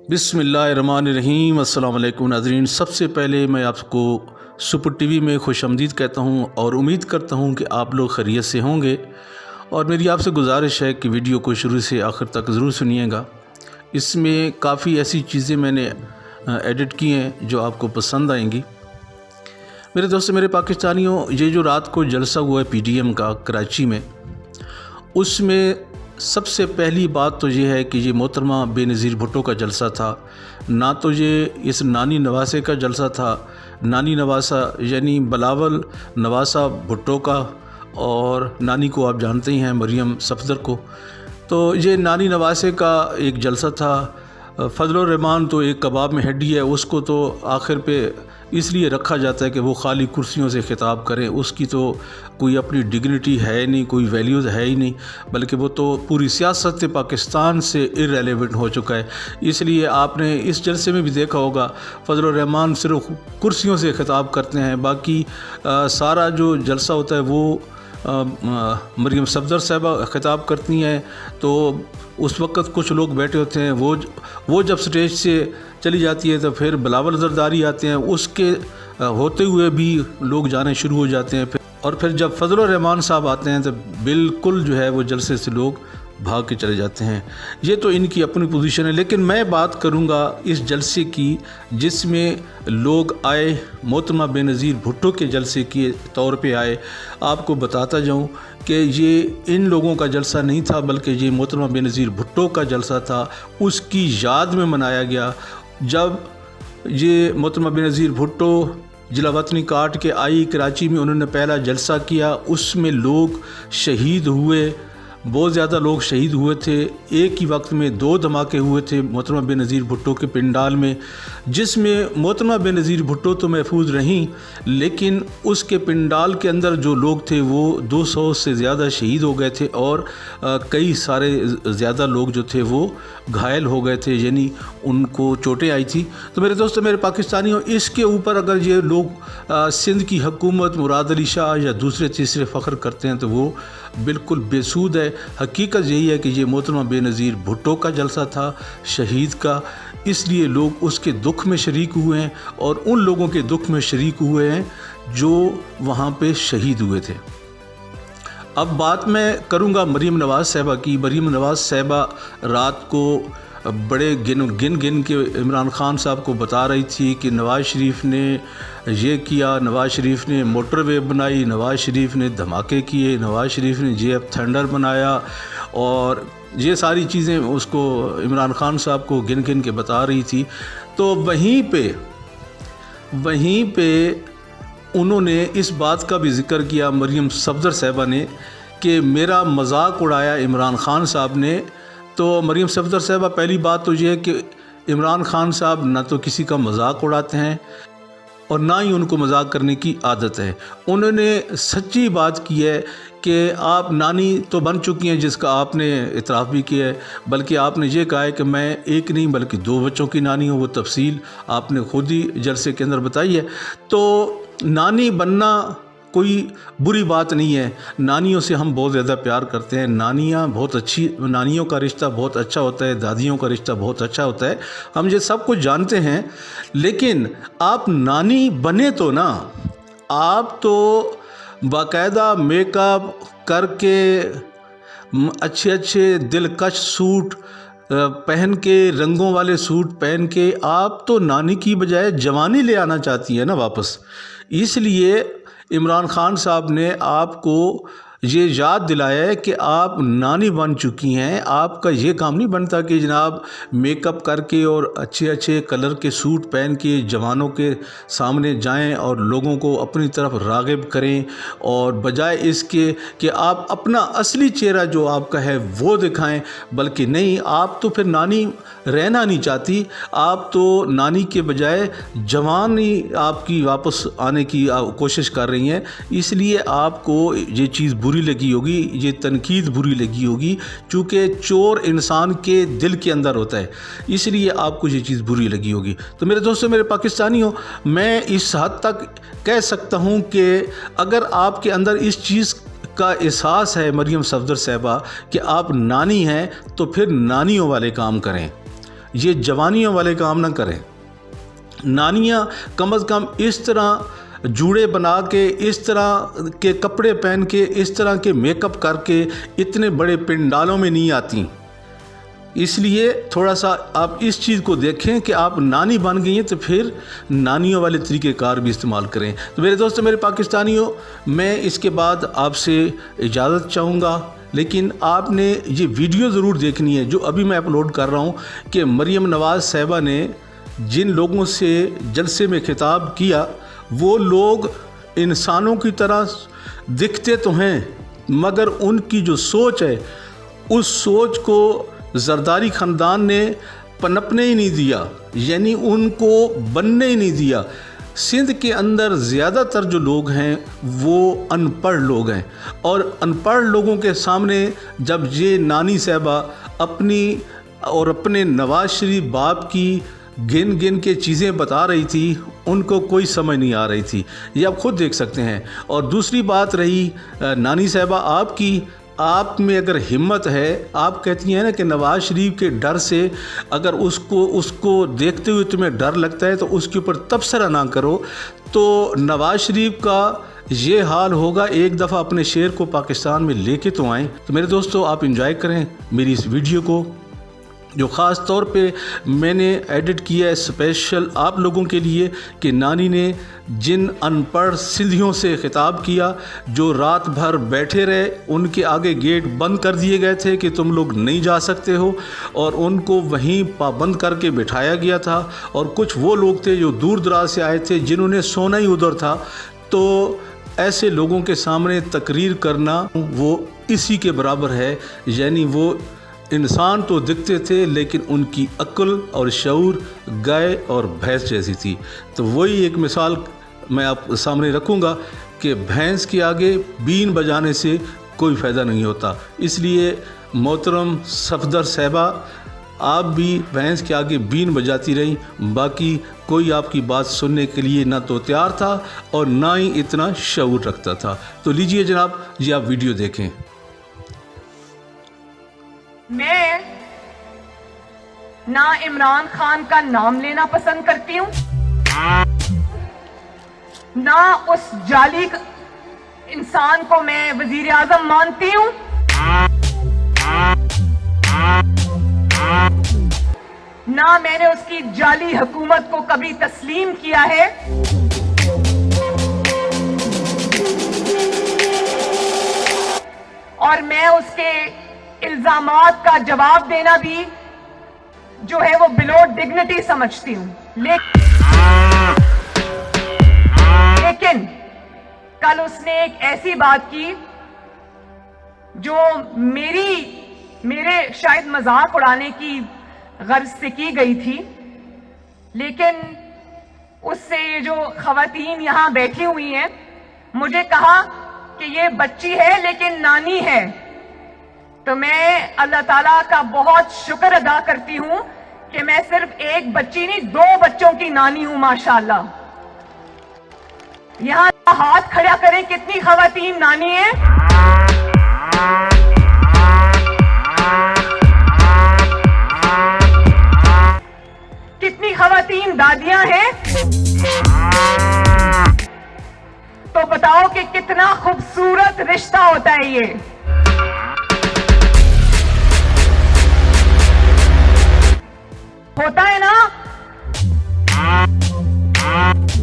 बिस्मिल्लाहिर्रहमानिर्रहीम। अस्सलाम वालेकुम नाज़रीन। सबसे पहले मैं आपको सुपर टीवी में खुश आमदीद कहता हूँ और उम्मीद करता हूँ कि आप लोग खैरियत से होंगे। और मेरी आपसे गुजारिश है कि वीडियो को शुरू से आखिर तक ज़रूर सुनिएगा। इसमें काफ़ी ऐसी चीज़ें मैंने एडिट की हैं जो आपको पसंद आएंगी। मेरे दोस्तों, मेरे पाकिस्तानियों, ये जो रात को जलसा हुआ है PTM का कराची में, उसमें सबसे पहली बात तो ये है कि ये मोहतरमा बेनज़ीर भुट्टो का जलसा था। ना तो ये इस नानी नवासे का जलसा था। नानी नवासा यानी बिलावल नवासा भुट्टो का, और नानी को आप जानते ही हैं, मरियम सफदर को। तो ये नानी नवासे का एक जलसा था। फजलुर रहमान तो एक कबाब में हड्डी है, उसको तो आखिर पे इसलिए रखा जाता है कि वो खाली कुर्सियों से खिताब करें। उसकी तो कोई अपनी डिग्निटी है नहीं, कोई वैल्यूज़ है ही नहीं, बल्कि वो तो पूरी सियासत पाकिस्तान से इररेलेवेंट हो चुका है। इसलिए आपने इस जलसे में भी देखा होगा, फजलुर रहमान सिर्फ कुर्सियों से खिताब करते हैं, बाकी सारा जो जलसा होता है वो मरियम सफदर साहिबा खिताब करती हैं। तो उस वक़्त कुछ लोग बैठे होते हैं, वो जब स्टेज से चली जाती है तो फिर बिलावल ज़रदारी आते हैं, उसके होते हुए भी लोग जाने शुरू हो जाते हैं। और फिर जब फजलुर रहमान साहब आते हैं तो बिल्कुल जो है वो जलसे से लोग भाग के चले जाते हैं। ये तो इनकी अपनी पोजीशन है। लेकिन मैं बात करूंगा इस जलसे की जिसमें लोग आए, मोहतरमा बेनज़ीर भुट्टो के जलसे के तौर पे आए। आपको बताता जाऊं कि ये इन लोगों का जलसा नहीं था, बल्कि ये मोहतरमा बेनज़ीर भुट्टो का जलसा था। उसकी याद में मनाया गया। जब ये मोहतरमा बेनज़ीर भुट्टो जिला वतनी काट के आई कराची में, उन्होंने पहला जलसा किया। उसमें लोग शहीद हुए, बहुत ज़्यादा लोग शहीद हुए थे। एक ही वक्त में 2 धमाके हुए थे मोहतरमा बेनज़ीर भुट्टो के पिंडाल में, जिसमें मोहतरमा बेनज़ीर भुट्टो तो महफूज रहीं, लेकिन उसके पिंडाल के अंदर जो लोग थे वो 200 से ज़्यादा शहीद हो गए थे, और कई सारे ज़्यादा लोग जो थे वो घायल हो गए थे, यानी उनको चोटें आई थी। तो मेरे दोस्तों, मेरे पाकिस्तानियों, इसके ऊपर अगर ये लोग सिंध की हुकूमत, मुराद अली शाह या दूसरे तीसरे फ़ख्र करते हैं तो वो बिल्कुल बेसूद है। हकीकत यही है कि ये मोहतरमा बेनज़ीर भुट्टो का जलसा था, शहीद का, इसलिए लोग उसके दुख में शरीक हुए हैं और उन लोगों के दुख में शरीक हुए हैं जो वहाँ पे शहीद हुए थे। अब बात मैं करूँगा मरियम नवाज़ साहिबा की। मरियम नवाज़ साहिबा रात को बड़े गिन के इमरान खान साहब को बता रही थी कि नवाज़ शरीफ ने ये किया, नवाज़ शरीफ ने मोटरवे बनाई, नवाज़ शरीफ ने धमाके किए, नवाज़ शरीफ ने JF थंडर बनाया, और ये सारी चीज़ें उसको इमरान खान साहब को गिन के बता रही थी। तो वहीं पे उन्होंने इस बात का भी ज़िक्र किया, मरियम सफदर साहिबा ने, कि मेरा मजाक उड़ाया इमरान खान साहब ने। तो मरियम सफदर साहिबा, पहली बात तो ये है कि इमरान खान साहब ना तो किसी का मजाक उड़ाते हैं और ना ही उनको मजाक करने की आदत है। उन्होंने सच्ची बात की है कि आप नानी तो बन चुकी हैं, जिसका आपने इतराफ़ भी किया है, बल्कि आपने ये कहा है कि मैं एक नहीं बल्कि 2 बच्चों की नानी हूँ। वो तफसील आपने खुद ही जलसे के अंदर बताई है। तो नानी बनना कोई बुरी बात नहीं है। नानियों से हम बहुत ज़्यादा प्यार करते हैं। नानियाँ बहुत अच्छी, नानियों का रिश्ता बहुत अच्छा होता है, दादियों का रिश्ता बहुत अच्छा होता है, हम ये सब कुछ जानते हैं। लेकिन आप नानी बने तो ना, आप तो बाकायदा मेकअप करके, अच्छे दिलकश सूट पहन के, रंगों वाले सूट पहन के, आप तो नानी की बजाय जवानी ले आना चाहती है ना वापस। इसलिए इमरान खान साहब ने आपको ये याद दिलाया है कि आप नानी बन चुकी हैं। आपका ये काम नहीं बनता कि जनाब मेकअप करके और अच्छे कलर के सूट पहन के जवानों के सामने जाएं और लोगों को अपनी तरफ राग़िब करें, और बजाय इसके कि आप अपना असली चेहरा जो आपका है वो दिखाएं। बल्कि नहीं, आप तो फिर नानी रहना नहीं चाहती, आप तो नानी के बजाय जवानी आपकी वापस आने की कोशिश कर रही हैं। इसलिए आपको ये चीज़ बुरी लगी होगी, ये तनकीद बुरी लगी होगी, चूँकि चोर इंसान के दिल के अंदर होता है, इसलिए आपको ये चीज़ बुरी लगी होगी। तो मेरे दोस्तों, मेरे पाकिस्तानियों, मैं इस हद तक कह सकता हूँ कि अगर आपके अंदर इस चीज़ का एहसास है मरियम सफदर साहिबा कि आप नानी हैं, तो फिर नानियों वाले काम करें। یہ جوانیوں والے کام نہ کریں۔ نانیاں کم از کم اس طرح جوڑے بنا کے، اس طرح کے کپڑے پہن کے، اس طرح کے میک اپ کر کے اتنے بڑے پنڈالوں میں نہیں آتیں۔ اس لیے تھوڑا سا آپ اس چیز کو دیکھیں کہ آپ نانی بن گئی ہیں تو پھر نانیوں والے طریقہ کار بھی استعمال کریں۔ تو میرے دوستو، میرے پاکستانیوں، میں اس کے بعد آپ سے اجازت چاہوں گا، لیکن آپ نے یہ ویڈیو ضرور دیکھنی ہے جو ابھی میں اپلوڈ کر رہا ہوں کہ مریم نواز صاحبہ نے جن لوگوں سے جلسے میں خطاب کیا، وہ لوگ انسانوں کی طرح دکھتے تو ہیں، مگر ان کی جو سوچ ہے اس سوچ کو زرداری خاندان نے پنپنے ہی نہیں دیا، یعنی ان کو بننے ہی نہیں دیا۔ سندھ کے اندر زیادہ تر جو لوگ ہیں وہ ان پڑھ لوگ ہیں، اور ان پڑھ لوگوں کے سامنے جب یہ نانی صاحبہ اپنی اور اپنے نواز شریف باپ کی گن گن کے چیزیں بتا رہی تھی، ان کو کوئی سمجھ نہیں آ رہی تھی۔ یہ آپ خود دیکھ سکتے ہیں۔ اور دوسری بات رہی نانی صاحبہ آپ کی، آپ میں اگر ہمت ہے، آپ کہتی ہیں نا کہ نواز شریف کے ڈر سے اگر اس کو دیکھتے ہوئے تمہیں ڈر لگتا ہے تو اس کے اوپر تبصرہ نہ کرو، تو نواز شریف کا یہ حال ہوگا۔ ایک دفعہ اپنے شعر کو پاکستان میں لے کے تو آئیں۔ تو میرے دوستو، آپ انجوائے کریں میری اس ویڈیو کو، جو خاص طور پہ میں نے ایڈٹ کیا ہے اسپیشل آپ لوگوں کے لیے، کہ نانی نے جن ان پڑھ سندھیوں سے خطاب کیا جو رات بھر بیٹھے رہے، ان کے آگے گیٹ بند کر دیے گئے تھے کہ تم لوگ نہیں جا سکتے ہو، اور ان کو وہیں پابند کر کے بٹھایا گیا تھا، اور کچھ وہ لوگ تھے جو دور دراز سے آئے تھے جنہوں نے سونا ہی ادھر تھا۔ تو ایسے لوگوں کے سامنے تقریر کرنا وہ اسی کے برابر ہے، یعنی وہ انسان تو دکھتے تھے لیکن ان کی عقل اور شعور گائے اور بھینس جیسی تھی۔ تو وہی ایک مثال میں آپ سامنے رکھوں گا کہ بھینس کے آگے بین بجانے سے کوئی فائدہ نہیں ہوتا۔ اس لیے محترم صفدر صاحبہ، آپ بھی بھینس کے آگے بین بجاتی رہیں، باقی کوئی آپ کی بات سننے کے لیے نہ تو تیار تھا اور نہ ہی اتنا شعور رکھتا تھا۔ تو لیجئے جناب، یہ آپ ویڈیو دیکھیں۔ میں نہ عمران خان کا نام لینا پسند کرتی ہوں، نہ اس جعلی انسان کو میں وزیر اعظم مانتی ہوں، نہ میں نے اس کی جعلی حکومت کو کبھی تسلیم کیا ہے۔ اور میں اس کے الزامات کا جواب دینا بھی جو ہے وہ بلو ڈگنیٹی سمجھتی ہوں۔ لیکن کل اس نے ایک ایسی بات کی جو میرے شاید مذاق اڑانے کی غرض سے کی گئی تھی، لیکن اس سے یہ جو خواتین یہاں بیٹھی ہوئی ہیں، مجھے کہا کہ یہ بچی ہے لیکن نانی ہے۔ تو میں اللہ تعالیٰ کا بہت شکر ادا کرتی ہوں کہ میں صرف ایک بچی نہیں، 2 بچوں کی نانی ہوں ماشاءاللہ۔ یہاں ہاتھ کھڑا کریں کتنی خواتین نانی ہیں؟ کتنی خواتین دادیاں ہیں؟ تو بتاؤ کہ کتنا خوبصورت رشتہ ہوتا ہے یہ۔ ہوتا ہے نا؟